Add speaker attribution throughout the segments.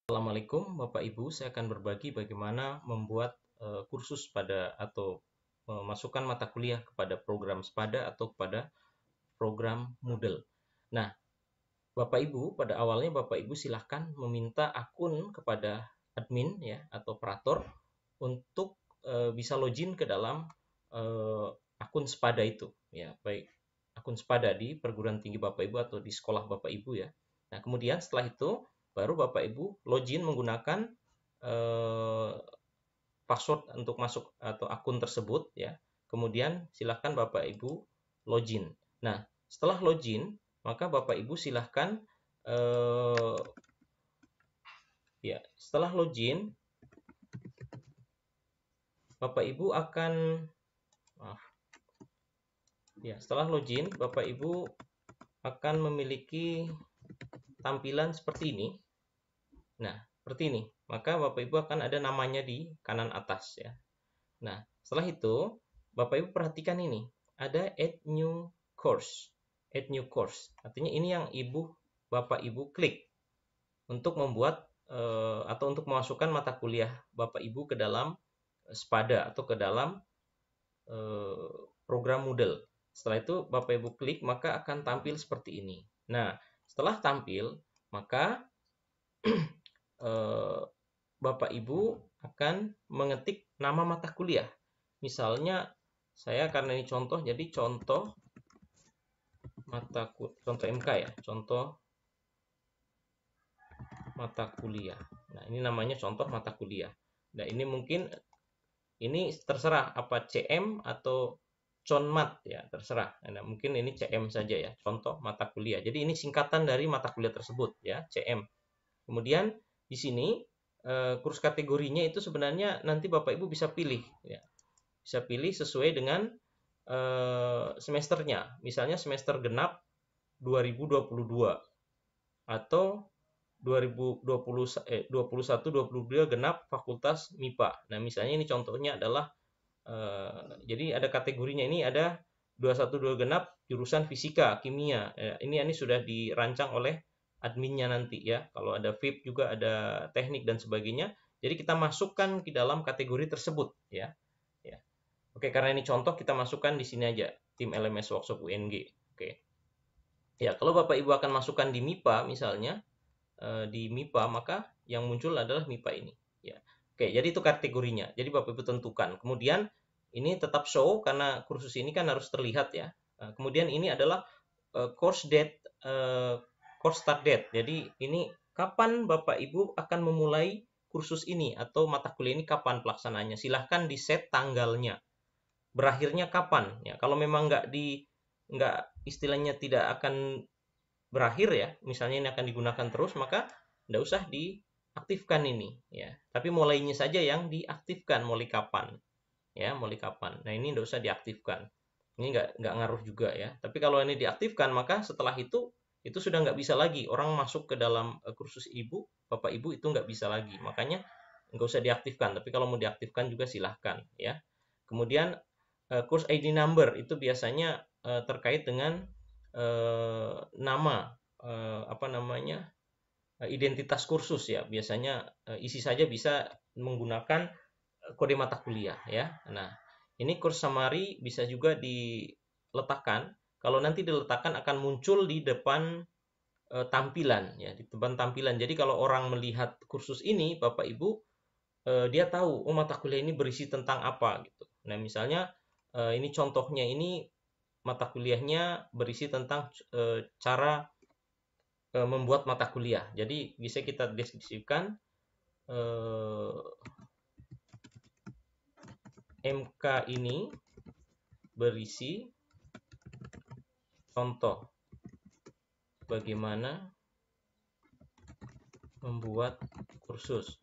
Speaker 1: Assalamualaikum Bapak Ibu, saya akan berbagi bagaimana membuat kursus atau memasukkan mata kuliah kepada program SPADA atau kepada program Moodle. Nah, Bapak Ibu, pada awalnya Bapak Ibu silahkan meminta akun kepada admin ya atau operator untuk bisa login ke dalam akun SPADA itu ya, baik akun SPADA di perguruan tinggi Bapak Ibu atau di sekolah Bapak Ibu ya. Nah, kemudian setelah itu baru Bapak Ibu login menggunakan eh, password untuk masuk atau akun tersebut ya. Kemudian silahkan Bapak Ibu login. Nah, setelah login, maka Bapak Ibu silahkan eh, ya, setelah login Bapak Ibu akan maaf. Ya, setelah login Bapak Ibu akan memiliki tampilan seperti ini. Nah, seperti ini. Maka Bapak Ibu akan ada namanya di kanan atas ya. Nah, setelah itu Bapak Ibu perhatikan ini. Ada add new course. Add new course. Artinya ini yang Bapak Ibu klik untuk membuat atau untuk memasukkan mata kuliah Bapak Ibu ke dalam SPADA atau ke dalam program Moodle. Setelah itu Bapak Ibu klik maka akan tampil seperti ini. Nah, setelah tampil maka Bapak Ibu akan mengetik nama mata kuliah. Misalnya saya karena ini contoh jadi contoh contoh MK ya, contoh mata kuliah. Nah, ini namanya contoh mata kuliah. Nah, ini mungkin ini terserah apa CM atau conmat ya, terserah. Nah, mungkin ini CM saja ya, contoh mata kuliah. Jadi ini singkatan dari mata kuliah tersebut ya, CM. Kemudian di sini kurs kategorinya itu sebenarnya nanti Bapak Ibu bisa pilih ya. Bisa pilih sesuai dengan semesternya. Misalnya semester genap 2022 atau 2021-22 genap Fakultas MIPA. Nah, misalnya ini contohnya adalah jadi ada kategorinya, ini ada 212 genap jurusan fisika, kimia. Ini sudah dirancang oleh adminnya nanti ya. Kalau ada VIP juga ada teknik dan sebagainya. Jadi kita masukkan ke dalam kategori tersebut ya. Ya. Oke, karena ini contoh kita masukkan di sini aja, tim LMS Workshop UNG. Oke. Ya, kalau Bapak Ibu akan masukkan di MIPA misalnya, di MIPA maka yang muncul adalah MIPA ini ya. Oke, jadi itu kategorinya. Jadi Bapak Ibu tentukan. Kemudian ini tetap show karena kursus ini kan harus terlihat ya. Kemudian ini adalah course date, course start date. Jadi ini kapan Bapak Ibu akan memulai kursus ini atau mata kuliah ini kapan pelaksananya. Silahkan di set tanggalnya. Berakhirnya kapan ya. Kalau memang nggak istilahnya tidak akan berakhir ya, misalnya ini akan digunakan terus, maka tidak usah diaktifkan ini ya. Tapi mulainya saja yang diaktifkan, mulai kapan ya, mulai kapan. Nah, ini tidak usah diaktifkan. Ini nggak ngaruh juga ya. Tapi kalau ini diaktifkan, maka setelah itu sudah nggak bisa lagi orang masuk ke dalam kursus Bapak Ibu itu nggak bisa lagi. Makanya nggak usah diaktifkan. Tapi kalau mau diaktifkan juga silahkan ya. Kemudian course ID number itu biasanya terkait dengan nama apa namanya identitas kursus ya, biasanya isi saja bisa menggunakan kode mata kuliah ya. Nah, ini course summary bisa juga diletakkan. Kalau nanti diletakkan akan muncul di depan tampilan ya, di depan tampilan. Jadi kalau orang melihat kursus ini Bapak Ibu dia tahu oh mata kuliah ini berisi tentang apa gitu. Nah, misalnya ini contohnya ini mata kuliahnya berisi tentang cara membuat mata kuliah. Jadi bisa kita deskripsikan MK ini berisi contoh bagaimana membuat kursus.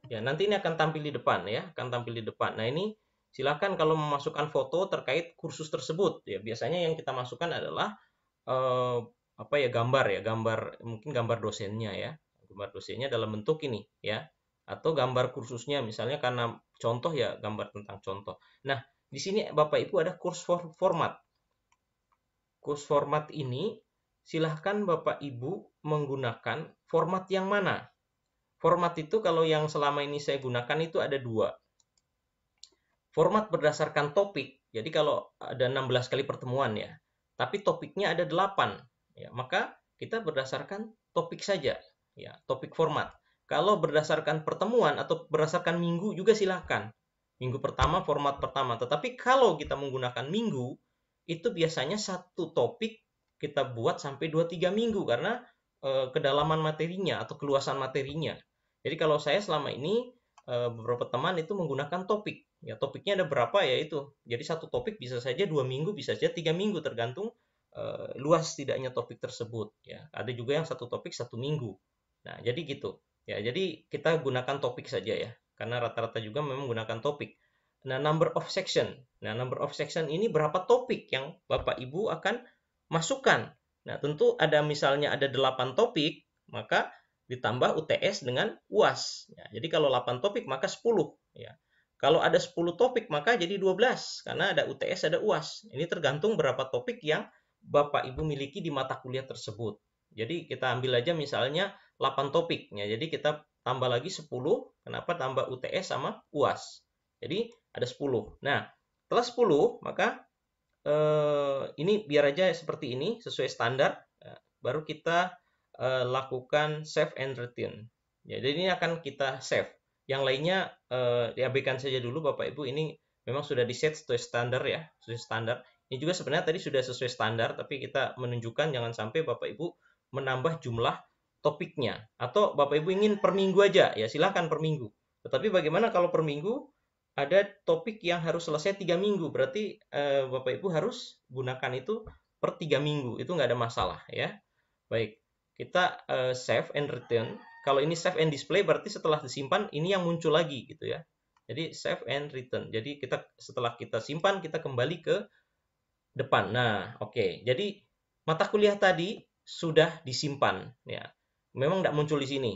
Speaker 1: Ya, nanti ini akan tampil di depan ya, akan tampil di depan. Nah, ini silakan kalau memasukkan foto terkait kursus tersebut ya. Biasanya yang kita masukkan adalah apa ya, gambar mungkin gambar dosennya ya, gambar dosennya dalam bentuk ini ya, atau gambar kursusnya misalnya karena contoh ya gambar tentang contoh. Nah, di sini Bapak Ibu ada course format. Course format ini silahkan Bapak Ibu menggunakan format yang mana. Format itu kalau yang selama ini saya gunakan itu ada dua. Format berdasarkan topik. Jadi kalau ada 16 kali pertemuan ya, tapi topiknya ada 8. Ya, maka kita berdasarkan topik saja. Ya, topik format. Kalau berdasarkan pertemuan atau berdasarkan minggu juga silahkan. Minggu pertama, format pertama. Tetapi kalau kita menggunakan minggu, itu biasanya satu topik kita buat sampai 2-3 minggu karena kedalaman materinya atau keluasan materinya. Jadi kalau saya selama ini beberapa teman itu menggunakan topik. Ya, topiknya ada berapa ya itu. Jadi satu topik bisa saja 2 minggu, bisa saja 3 minggu, tergantung luas tidaknya topik tersebut. Ya, ada juga yang satu topik 1 minggu. Nah, jadi gitu. Ya, jadi kita gunakan topik saja ya, karena rata-rata juga memang menggunakan topik. Nah, number of section. Nah, number of section ini berapa topik yang Bapak Ibu akan masukkan. Nah, tentu ada misalnya ada 8 topik, maka ditambah UTS dengan UAS. Ya, jadi kalau 8 topik maka 10. Ya. Kalau ada 10 topik maka jadi 12 karena ada UTS ada UAS. Ini tergantung berapa topik yang Bapak Ibu miliki di mata kuliah tersebut. Jadi kita ambil aja misalnya 8 topik. Ya, jadi kita tambah lagi 10. Kenapa tambah UTS sama UAS? Jadi ada 10. Nah, setelah 10 maka ini biar aja seperti ini sesuai standar. Baru kita lakukan save and return. Ya, jadi ini akan kita save. Yang lainnya diabaikan saja dulu Bapak Ibu. Ini memang sudah di-set sesuai standar ya, sesuai standar. Ini juga sebenarnya tadi sudah sesuai standar, tapi kita menunjukkan jangan sampai Bapak Ibu menambah jumlah topiknya. Atau Bapak Ibu ingin per minggu aja, ya silahkan per minggu. Tetapi bagaimana kalau per minggu ada topik yang harus selesai 3 minggu, berarti Bapak Ibu harus gunakan itu per 3 minggu, itu nggak ada masalah ya. Baik, kita save and return. Kalau ini save and display berarti setelah disimpan ini yang muncul lagi gitu ya. Jadi save and return. Jadi kita setelah kita simpan kita kembali ke depan. Nah, oke. Jadi mata kuliah tadi sudah disimpan ya. Memang tidak muncul di sini.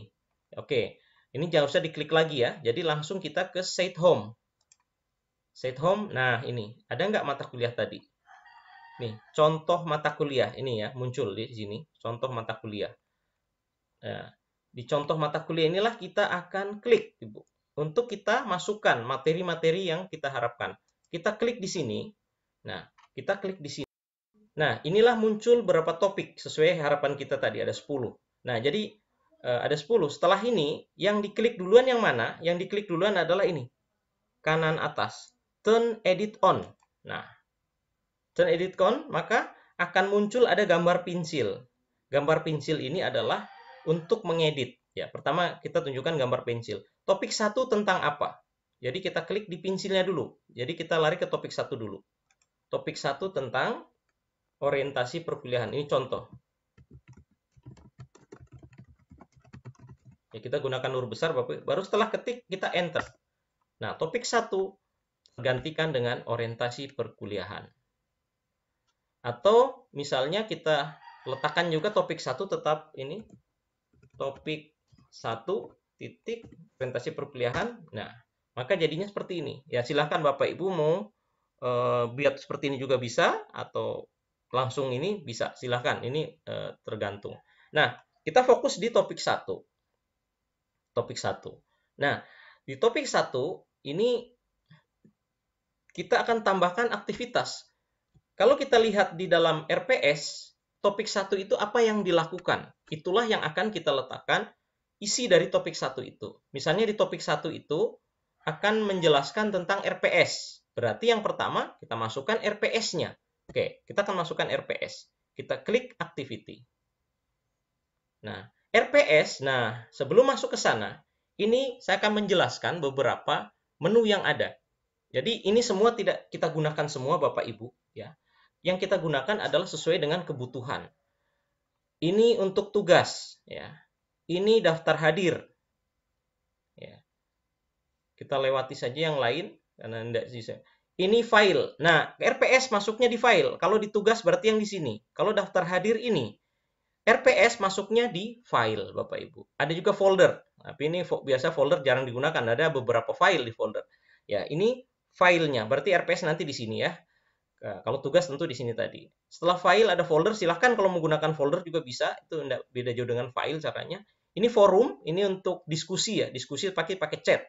Speaker 1: Oke. Ini jangan usah diklik lagi ya. Jadi langsung kita ke set home. Set home. Nah, ini ada nggak mata kuliah tadi? Nih, contoh mata kuliah ini ya, muncul di sini, contoh mata kuliah. Nah, di contoh mata kuliah inilah kita akan klik, Ibu, untuk kita masukkan materi-materi yang kita harapkan. Kita klik di sini. Nah, kita klik di sini. Nah, inilah muncul beberapa topik sesuai harapan kita tadi, ada 10. Nah, jadi ada 10. Setelah ini, yang diklik duluan yang mana? Yang diklik duluan adalah ini, kanan atas, turn edit on. Nah, turn edit on, maka akan muncul ada gambar pensil. Gambar pensil ini adalah untuk mengedit. Ya, pertama kita tunjukkan gambar pensil. Topik 1 tentang apa? Jadi kita klik di pensilnya dulu. Jadi kita lari ke topik 1 dulu. Topik 1 tentang orientasi perkuliahan. Ini contoh. Ya, kita gunakan huruf besar, Bapak. Baru setelah ketik kita enter. Nah, topik 1 gantikan dengan orientasi perkuliahan. Atau misalnya kita letakkan juga topik 1 tetap ini. Topik 1 titik orientasi perkuliahan. Nah, maka jadinya seperti ini. Ya, silahkan Bapak Ibu mau biar seperti ini juga bisa atau langsung ini bisa. Silahkan, ini tergantung. Nah, kita fokus di topik 1. Topik 1. Nah, di topik 1 ini kita akan tambahkan aktivitas. Kalau kita lihat di dalam RPS, topik 1 itu apa yang dilakukan. Itulah yang akan kita letakkan isi dari topik 1 itu. Misalnya di topik 1 itu akan menjelaskan tentang RPS. Berarti yang pertama kita masukkan RPS-nya. Oke, kita akan masukkan RPS. Kita klik activity. Nah, RPS, nah sebelum masuk ke sana, ini saya akan menjelaskan beberapa menu yang ada. Jadi ini semua tidak kita gunakan semua Bapak Ibu ya. Yang kita gunakan adalah sesuai dengan kebutuhan. Ini untuk tugas ya. Ini daftar hadir. Ya. Kita lewati saja yang lain karena tidak bisa. Ini file. Nah, RPS masuknya di file. Kalau di tugas berarti yang di sini. Kalau daftar hadir ini, RPS masuknya di file, Bapak Ibu. Ada juga folder. Tapi ini biasa folder jarang digunakan. Ada beberapa file di folder. Ya, ini filenya. Berarti RPS nanti di sini ya. Nah, kalau tugas tentu di sini tadi. Setelah file ada folder, silahkan kalau menggunakan folder juga bisa. Itu tidak beda jauh dengan file caranya. Ini forum, ini untuk diskusi ya, diskusi pakai chat.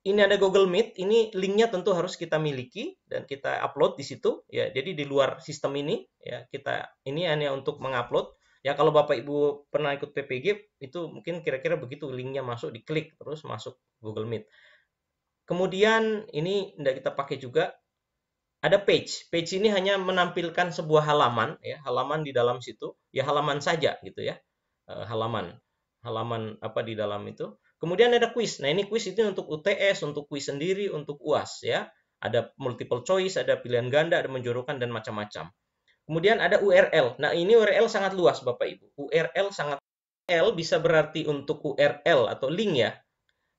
Speaker 1: Ini ada Google Meet, ini linknya tentu harus kita miliki dan kita upload di situ ya. Jadi di luar sistem ini ya, kita ini hanya untuk mengupload. Ya kalau Bapak Ibu pernah ikut PPG itu mungkin kira-kira begitu, linknya masuk, diklik terus masuk Google Meet. Kemudian ini tidak kita pakai juga. Ada page. Page ini hanya menampilkan sebuah halaman ya, halaman di dalam situ, ya halaman saja gitu ya. Halaman apa di dalam itu. Kemudian ada quiz. Nah, ini quiz itu untuk UTS, untuk quiz sendiri, untuk UAS ya. Ada multiple choice, ada pilihan ganda, ada menjodohkan dan macam-macam. Kemudian ada URL. Nah, ini URL sangat luas Bapak Ibu. URL sangat URL bisa berarti untuk URL atau link ya.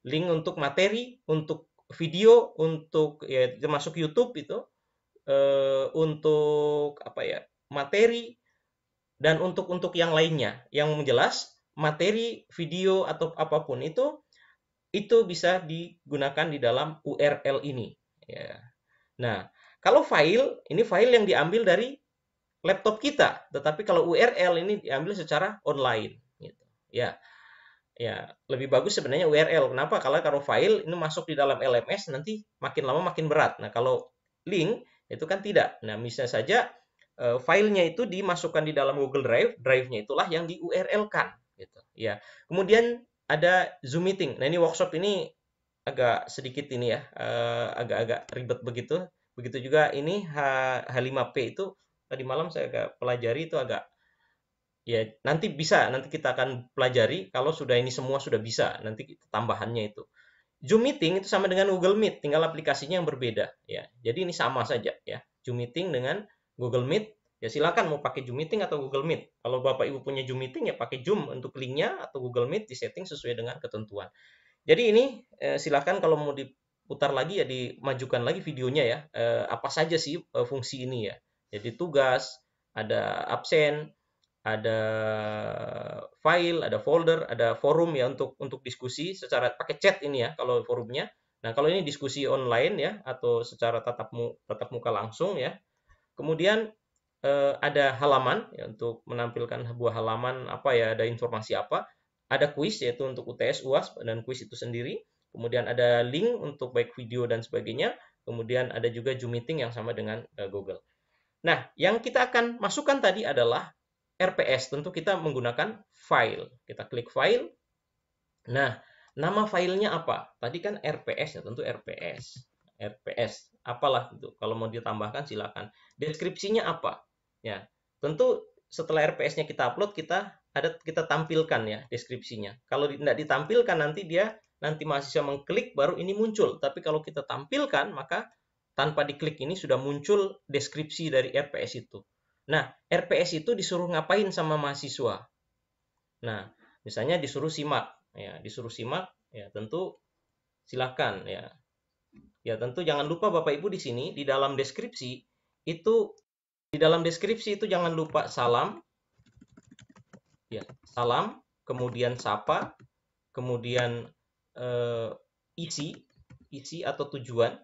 Speaker 1: Link untuk materi, untuk video, untuk ya termasuk YouTube itu. Untuk apa ya, materi dan untuk yang lainnya yang jelas materi, video atau apapun itu bisa digunakan di dalam URL ini ya. Nah, kalau file ini file yang diambil dari laptop kita, tetapi kalau URL ini diambil secara online gitu ya. Ya, lebih bagus sebenarnya URL. Kenapa? Kalau file ini masuk di dalam LMS nanti makin lama makin berat. Nah, kalau link itu kan tidak. Nah, misalnya saja filenya itu dimasukkan di dalam Google Drive, drive-nya itulah yang di URL-kan gitu. Ya. Kemudian ada Zoom meeting. Nah, ini workshop ini agak sedikit ini ya, agak-agak ribet begitu. Begitu juga ini H5P itu tadi malam saya agak pelajari itu agak ya nanti kita akan pelajari kalau sudah ini semua sudah bisa, nanti tambahannya itu. Zoom Meeting itu sama dengan Google Meet, tinggal aplikasinya yang berbeda ya. Jadi ini sama saja ya. Zoom Meeting dengan Google Meet, ya silakan mau pakai Zoom Meeting atau Google Meet. Kalau Bapak Ibu punya Zoom Meeting ya pakai Zoom untuk linknya atau Google Meet disetting sesuai dengan ketentuan. Jadi ini silakan kalau mau diputar lagi ya dimajukan lagi videonya ya. Apa saja sih fungsi ini ya. Jadi tugas, ada absen, ada file, ada folder, ada forum ya untuk diskusi secara pakai chat ini ya kalau forumnya. Nah, kalau ini diskusi online ya atau secara tatap muka langsung ya. Kemudian ada halaman ya untuk menampilkan sebuah halaman apa ya, ada informasi apa. Ada quiz yaitu untuk UTS, UAS dan quiz itu sendiri. Kemudian ada link untuk baik video dan sebagainya. Kemudian ada juga Zoom meeting yang sama dengan Google. Nah, yang kita akan masukkan tadi adalah RPS, tentu kita menggunakan file. Kita klik file. Nah, nama filenya apa? Tadi kan RPS ya, tentu RPS. RPS, apalah itu. Kalau mau ditambahkan silakan. Deskripsinya apa? Ya, tentu setelah RPS-nya kita upload, kita tampilkan ya deskripsinya. Kalau tidak ditampilkan nanti mahasiswa mengklik baru ini muncul. Tapi kalau kita tampilkan maka tanpa diklik ini sudah muncul deskripsi dari RPS itu. Nah, RPS itu disuruh ngapain sama mahasiswa? Nah, misalnya disuruh simak, ya, tentu silakan ya. Ya, tentu jangan lupa Bapak Ibu di sini di dalam deskripsi itu jangan lupa salam, ya, salam, kemudian sapa, kemudian isi atau tujuan,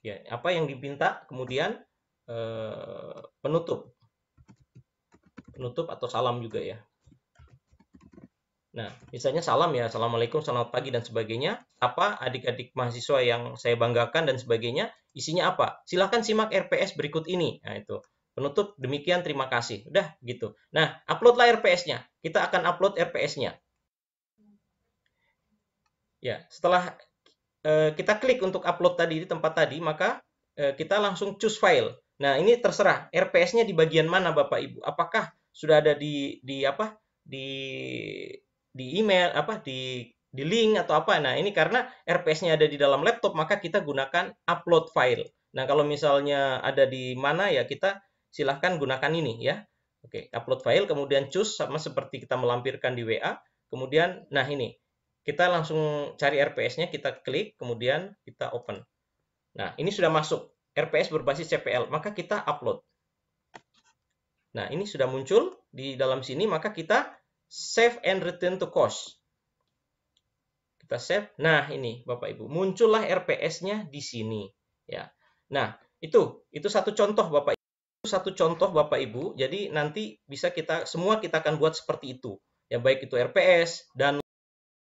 Speaker 1: ya, apa yang dipinta, kemudian penutup atau salam juga ya. Nah, misalnya salam ya, assalamualaikum, selamat pagi dan sebagainya. Apa adik-adik mahasiswa yang saya banggakan dan sebagainya, isinya apa? Silahkan simak RPS berikut ini. Nah, itu penutup, demikian, terima kasih. Udah gitu. Nah, uploadlah RPS-nya. Kita akan upload RPS-nya. Ya, setelah kita klik untuk upload tadi di tempat tadi, maka kita langsung choose file. Nah, ini terserah RPS-nya di bagian mana Bapak Ibu. Apakah sudah ada di email, di link atau apa. Nah, ini karena RPS-nya ada di dalam laptop, maka kita gunakan upload file. Nah, kalau misalnya ada di mana ya kita silahkan gunakan ini ya. Oke, upload file, kemudian choose sama seperti kita melampirkan di WA. Kemudian, nah ini, kita langsung cari RPS-nya, kita klik, kemudian kita open. Nah, ini sudah masuk. RPS berbasis CPL, maka kita upload. Nah, ini sudah muncul di dalam sini, maka kita save and return to course. Kita save. Nah, ini Bapak Ibu, muncullah RPS-nya di sini, ya. Nah, itu satu contoh Bapak Ibu. Jadi nanti bisa kita akan buat seperti itu. ya baik itu RPS dan